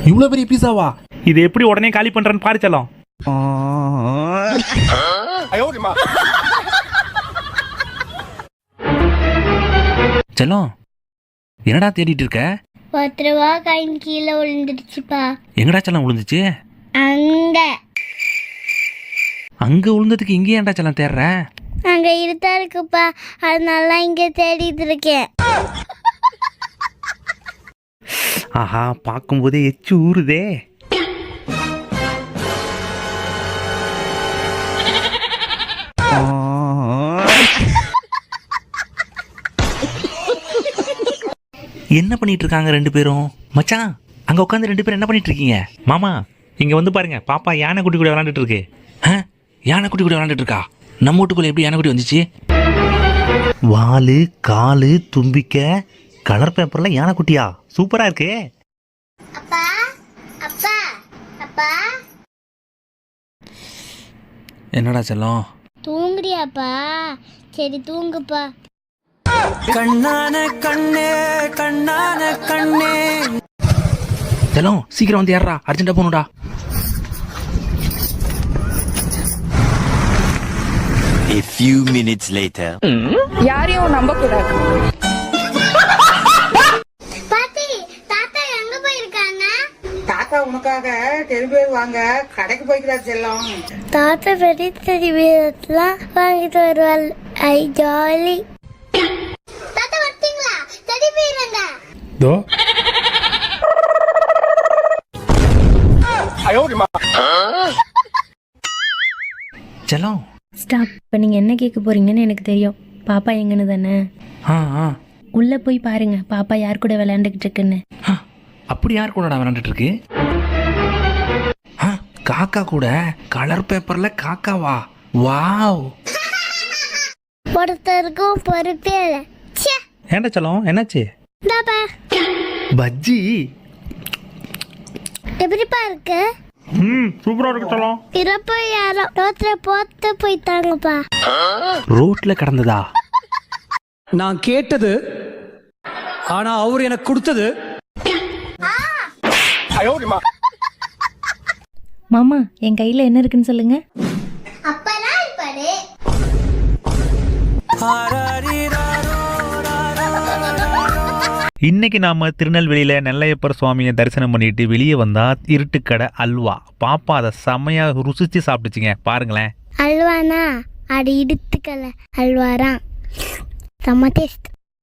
இவ்வளவு பெரிய பீஸாவா? இது எப்படி உடனே காலி பண்றேன்னு பாரு செல்லம். செல்லம் என்னடா தேடிட்டு இருக்க? 10 ரூபா காயின் கீழே விழுந்துடுச்சுப்பா. எங்கடா செல்லம் விழுந்துச்சு? அங்க அங்க விழுந்ததுக்கு இங்கே ஏன்டா செல்லம் தேடுற? அங்க இருட்டா இருக்குப்பா, அதனால இங்க தேடிட்டு இருக்கேன். ஆஹா, பார்க்கும்போதே எச்சு ஊறுதே. என்ன பண்ணிட்டு இருக்காங்க ரெண்டு பேரும்? மச்சான், அங்க உட்காந்து ரெண்டு பேரும் என்ன பண்ணிட்டு இருக்கீங்க? மாமா இங்க வந்து பாருங்க, பாப்பா யானை குட்டி கூட விளையாண்டுட்டு இருக்கு. யானை குட்டி கூட விளையாண்டுட்டு இருக்கா? நம்ம வீட்டுக்குள்ள எப்படி யானை குட்டி வந்துச்சு? வாலு காலு தும்பிக்க கலர் பேப்பர்ல யானை குட்டியா? சூப்பரா இருக்கு. அப்பா அப்பா அப்பா, என்னடா செல்லம்? தூங்குறியாப்பா? சரி தூங்குப்பா. கண்ணான கண்ணே கண்ணான கண்ணே. செல்லம் சீக்கிரம் வந்து ஏறா, அர்ஜென்ட்டா போகணும்டா. A few minutes later. யாரையும் நம்ப கூடாது. பாட்டி, தாத்தா எங்க போயிருக்காங்க? தாத்தா உனக்காக டெலிவரி வாங்க கடைக்கு போய்க்கிறார் செல்லம். தாத்தா பெரிய டெலிவரியெல்லாம் வாங்கிட்டு வருவாள். ஐ ஜாலி. தாத்தா வரீங்களா? டெலிவரிங்க. தோ செல்லம் ஸ்டாப். இப்போ நீங்கள் என்ன கேட்க போறீங்கன்னு எனக்கு தெரியும். பாப்பா எங்கன்னு தானே? உள்ளே போய் பாருங்க, பாப்பா யார் கூட விளையாண்டுக்கிட்டு இருக்குன்னு. அப்படி யார் கூட விளையாண்டுட்டு இருக்கு? காக்கா கூட. கலர் பேப்பர்ல காக்காவா? வாவ். ஒருத்தருக்கும் பொறுப்பே இல்லை. ஏன்டா செல்லம் என்னாச்சு? தாப்பா பஜ்ஜி எப்படிப்பா இருக்கு? சூப்பரா இருக்கு செல்லம். இறப்ப யாரோ ரோட்ல போட்டு போயிட்டாங்கப்பா. ரோட்ல கடந்ததா? நான் கேட்டது, ஆனா அவர் எனக்கு கொடுத்தது. மாமா, என் கையில் என்ன இருக்குன்னு சொல்லுங்க. அப்பதான் இருப்பாரு. இன்னைக்கு நாம திருநெல்வேலியில நெல்லையப்பர் சுவாமியை தரிசனம் பண்ணிட்டு வெளியே வந்தா இருட்டுக்கடை அல்வா. பாப்பா அதை செமையா ருசிச்சு சாப்பிட்டுச்சுங்க, பாருங்களேன். அல்வானா? அடி இடுத்துக்கல அல்வாரா, செம்ம டேஸ்ட்.